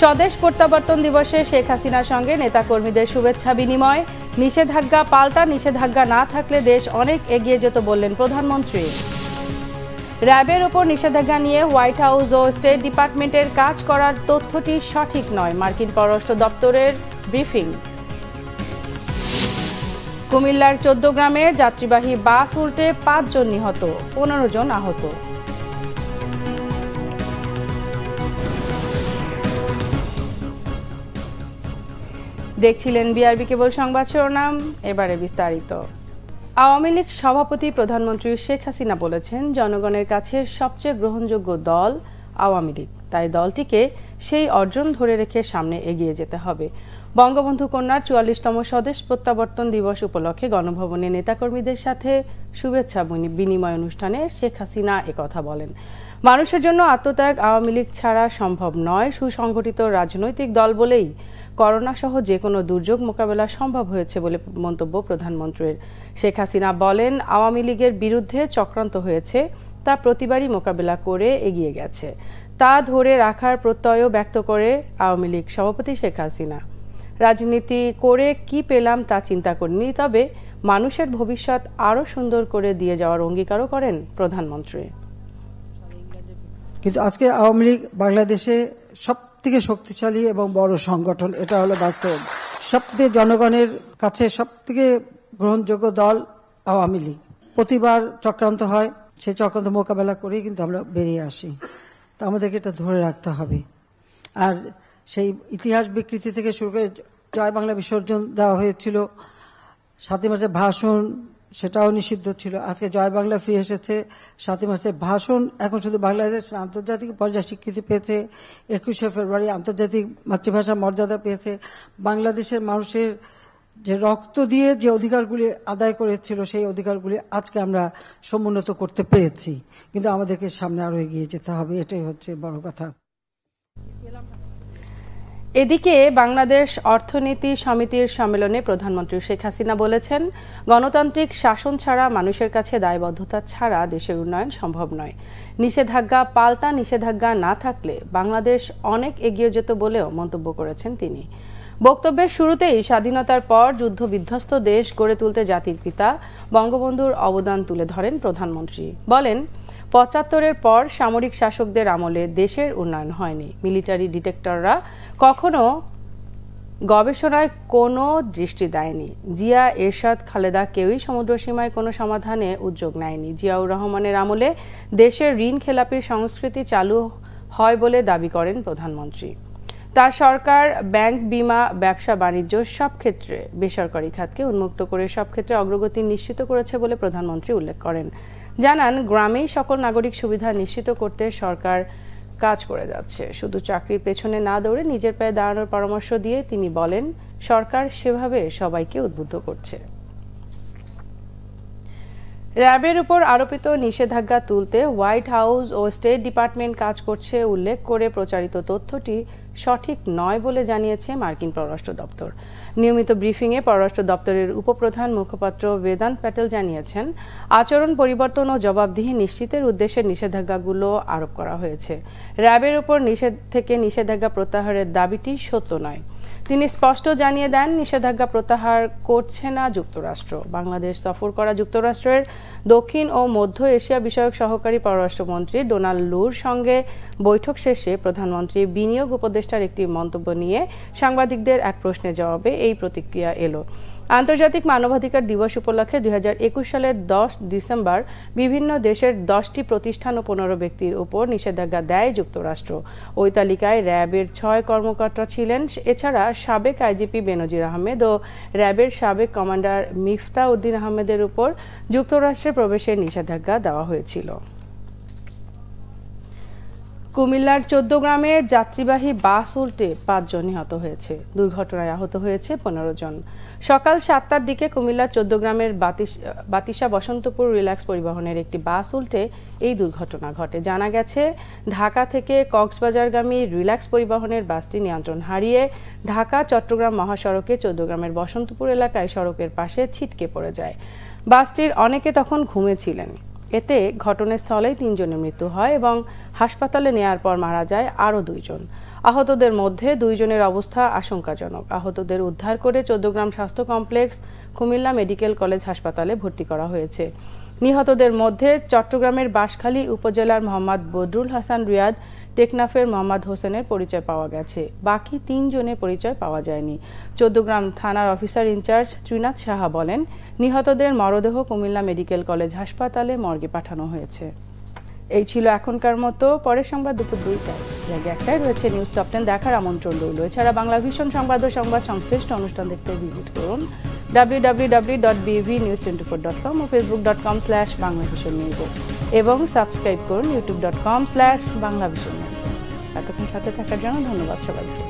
স্বদেশ প্রত্যাবর্তন দিবসে শেখ হাসিনার সঙ্গে নেতাকর্মীদের শুভেচ্ছা বিনিময়। নিষেধাজ্ঞা পাল্টা নিষেধাজ্ঞা না থাকলে দেশ অনেক এগিয়ে যেত বললেন প্রধানমন্ত্রী। র্যাবের ওপর নিষেধাজ্ঞা নিয়ে হোয়াইট হাউস ও স্টেট ডিপার্টমেন্টের কাজ করার তথ্যটি সঠিক নয়, মার্কিন পররাষ্ট্র দপ্তরের ব্রিফিং। কুমিল্লার 14 গ্রামে যাত্রীবাহী বাস উল্টে 5 জন নিহত, 15 জন আহত। দেখছিলেন বিআরবি কেবল সংবাদ শিরোনাম, এবারে বিস্তারিত। আওয়ামী লীগ সভাপতি প্রধানমন্ত্রী শেখ হাসিনা বলেছেন, জনগণের কাছে সবচেয়ে গ্রহণযোগ্য দল আওয়ামী লীগ, তাই দলটিকে সেই অর্জন ধরে রেখে সামনে এগিয়ে যেতে হবে। বঙ্গবন্ধু কন্যার 44তম স্বদেশ প্রত্যাবর্তন দিবস উপলক্ষে গণভবনে নেতাকর্মীদের সাথে শুভেচ্ছা বিনিময় অনুষ্ঠানে শেখ হাসিনা একথা বলেন। মানুষের জন্য আত্মত্যাগ আওয়ামী লীগ ছাড়া সম্ভব নয়। সুসংগঠিত রাজনৈতিক দল বলেই করোনা সহ যে কোনো দুর্যোগ মোকাবেলা সম্ভব হয়েছে বলে মন্তব্য প্রধানমন্ত্রীর। শেখ হাসিনা বলেন, আওয়ামী লীগের বিরুদ্ধে চক্রান্ত হয়েছে, তা প্রতিবারই মোকাবেলা করে এগিয়ে গেছে, তা ধরে রাখার প্রত্যয়ও ব্যক্ত করে আওয়ামী লীগ সভাপতি শেখ হাসিনা। রাজনীতি করে কি পেলাম তা চিন্তা করিনি, তবে মানুষের ভবিষ্যৎ আরও সুন্দর করে দিয়ে যাওয়ার অঙ্গীকারও করেন প্রধানমন্ত্রী। কিন্তু আজকে আওয়ামী লীগ বাংলাদেশে সবথেকে শক্তিশালী এবং বড় সংগঠন, এটা হলো বাস্তব। সবথেকে জনগণের কাছে সবথেকে গ্রহণযোগ্য দল আওয়ামী লীগ। প্রতিবার চক্রান্ত হয়, সেই চক্রান্ত মোকাবেলা করেই কিন্তু আমরা বেরিয়ে আসি। তা আমাদেরকে এটা ধরে রাখতে হবে। আর সেই ইতিহাস বিকৃতি থেকে শুরু করে জয় বাংলা বিসর্জন দেওয়া হয়েছিল, 7ই মার্চের ভাষণ সেটাও নিষিদ্ধ ছিল। আজকে জয় বাংলা ফিরে এসেছে। 7ই মার্চের ভাষণ এখন শুধু বাংলাদেশ আন্তর্জাতিক পর্যায়ে স্বীকৃতি পেয়েছে। 21শে ফেব্রুয়ারি আন্তর্জাতিক মাতৃভাষা মর্যাদা পেয়েছে। বাংলাদেশের মানুষের যে রক্ত দিয়ে যে অধিকারগুলি আদায় করেছিল, সেই অধিকারগুলি আজকে আমরা সমুন্নত করতে পেরেছি। কিন্তু আমাদেরকে সামনে আরো এগিয়ে যেতে হবে, এটাই হচ্ছে বড় কথা। এদিকে বাংলাদেশ অর্থনীতি সমিতির সম্মেলনে প্রধানমন্ত্রী শেখ হাসিনা বলেছেন, গণতান্ত্রিক শাসন ছাড়া মানুষের কাছে দায়বদ্ধতা ছাড়া দেশের উন্নয়ন সম্ভব নয়। নিষেধাজ্ঞা পাল্টা নিষেধাজ্ঞা না থাকলে বাংলাদেশ অনেক এগিয়ে যেত বলেও মন্তব্য করেছেন তিনি। বক্তব্যের শুরুতেই স্বাধীনতার পর যুদ্ধ বিধ্বস্ত দেশ গড়ে তুলতে জাতির পিতা বঙ্গবন্ধুর অবদান তুলে ধরেন প্রধানমন্ত্রী। বলেন, ৭৫-এর পর সামরিক শাসকদের আমলে দেশের উন্নয়ন হয়নি। মিলিটারি ডিটেক্টররা কখনো গবেষণায় কোনো দৃষ্টি দেয়নি। জিয়া, এরশাদ, খালেদা কেউই সমুদ্রসীমায় কোনো সমাধানে উদ্যোগ নেয়নি। জিয়াউর রহমানের আমলে দেশের ঋণ খেলাপির সংস্কৃতি চালু হয় বলে দাবি করেন প্রধানমন্ত্রী। তার সরকার ব্যাংক, বিমা, ব্যবসা বাণিজ্য সব ক্ষেত্রে বেসরকারি খাতকে উন্মুক্ত করে সব ক্ষেত্রে অগ্রগতি নিশ্চিত করেছে বলে প্রধানমন্ত্রী উল্লেখ করেন। জানান, গ্রামেই সকল নাগরিক সুবিধা নিশ্চিত করতে সরকার কাজ করে যাচ্ছে। শুধু চাকরির পেছনে না দৌড়ে নিজের পায়ে দাঁড়ানোর পরামর্শ দিয়ে তিনি বলেন, সরকার সেভাবে সবাইকে উদ্বুদ্ধ করছে। র্যাবের উপর আরোপিত নিষেধাজ্ঞা তুলতে হোয়াইট হাউস ও স্টেট ডিপার্টমেন্ট কাজ করছে উল্লেখ করে প্রচারিত তথ্যটি সঠিক নয় বলে জানিয়েছে মার্কিন পররাষ্ট্র দপ্তর। নিয়মিত ব্রিফিংয়ে পররাষ্ট্র দপ্তরের উপপ্রধান মুখপাত্র বেদান্ত প্যাটেল জানিয়েছেন, আচরণ পরিবর্তন ও জবাবদিহি নিশ্চিতের উদ্দেশ্যে নিষেধাজ্ঞাগুলো আরোপ করা হয়েছে। র্যাবের উপর নিষেধাজ্ঞা প্রত্যাহারের দাবিটি সত্য নয়। তিনি স্পষ্ট জানিয়ে দেন, নিষেধাজ্ঞা প্রত্যাহার করছে না যুক্তরাষ্ট্র। বাংলাদেশ সফর করা যুক্তরাষ্ট্রের দক্ষিণ ও মধ্য এশিয়া বিষয়ক সহকারী পররাষ্ট্রমন্ত্রী ডোনাল্ড লুর সঙ্গে বৈঠক শেষে প্রধানমন্ত্রী বিনিয়োগ উপদেষ্টার একটি মন্তব্য নিয়ে সাংবাদিকদের এক প্রশ্নের জবাবে এই প্রতিক্রিয়া এলো। আন্তর্জাতিক মানবাধিকার দিবস উপলক্ষে 2021 সালের 10 ডিসেম্বর বিভিন্ন দেশের 10টি প্রতিষ্ঠান ও 15 ব্যক্তির উপর নিষেধাজ্ঞা দেয় যুক্তরাষ্ট্র। ওই তালিকায় র্যাবের 6 কর্মকর্তা ছিলেন। এছাড়া সাবেক আইজিপি বেনজির আহমেদ ও র্যাবের সাবেক কমান্ডার মিফতা উদ্দিন আহমেদের উপর যুক্তরাষ্ট্রে প্রবেশের নিষেধাজ্ঞা দেওয়া হয়েছিল। কুমিল্লার 14 গ্রামে যাত্রীবাহী বাস উল্টে 5 জন নিহত হয়েছে। দুর্ঘটনায় আহত হয়েছে 15 জন। সকাল 7টার দিকে কুমিল্লার 14 গ্রামের বাতিশা বসন্তপুর রিল্যাক্স পরিবহনের একটি বাস উল্টে এই দুর্ঘটনা ঘটে। জানা গেছে, ঢাকা থেকে কক্সবাজারগামী রিল্যাক্স পরিবহনের বাসটি নিয়ন্ত্রণ হারিয়ে ঢাকা চট্টগ্রাম মহাসড়কে 14 গ্রামের বসন্তপুর এলাকায় সড়কের পাশে ছিটকে পড়ে যায়। বাসটির অনেকে তখন ঘুমিয়েছিলেন। এতে ঘটনাস্থলেই 3 জনের মৃত্যু হয় এবং হাসপাতালে নেয়ার পর মারা যায় আরও 2 জন। আহতদের মধ্যে 2 জনের অবস্থা আশঙ্কাজনক। আহতদের উদ্ধার করে চৌদ্দগ্রাম স্বাস্থ্য কমপ্লেক্স, কুমিল্লা মেডিকেল কলেজ হাসপাতালে ভর্তি করা হয়েছে। নিহতদের মধ্যে চট্টগ্রামের বাঁশখালী উপজেলার মোহাম্মদ বদরুল হাসান রিয়াদ, টেকনাফের মোহাম্মদ হোসেনের পরিচয় পাওয়া গেছে। বাকি 3 জনের পরিচয় পাওয়া যায়নি। চৌদ্দগ্রাম থানার অফিসার ইনচার্জ ত্রিনাথ সাহা বলেন, নিহতদের মরদেহ কুমিল্লা মেডিকেল কলেজ হাসপাতালে মর্গে পাঠানো হয়েছে। এই ছিল এখনকার মতো। পরের সংবাদ দুপুর 2টায়। আগে একটাই রয়েছে নিউজ টপ 10 দেখার আমন্ত্রণ রইল। এছাড়া বাংলা ভিশন সংবাদ ও সংবাদ সংশ্লিষ্ট অনুষ্ঠান দেখতে ভিজিট করুন www.bvnews24.com ও facebook.com/banglavisionnews এবং সাবস্ক্রাইব করুন youtube.com/banglavisionnews। এতক্ষণ সাথে থাকার জন্য ধন্যবাদ সবাইকে।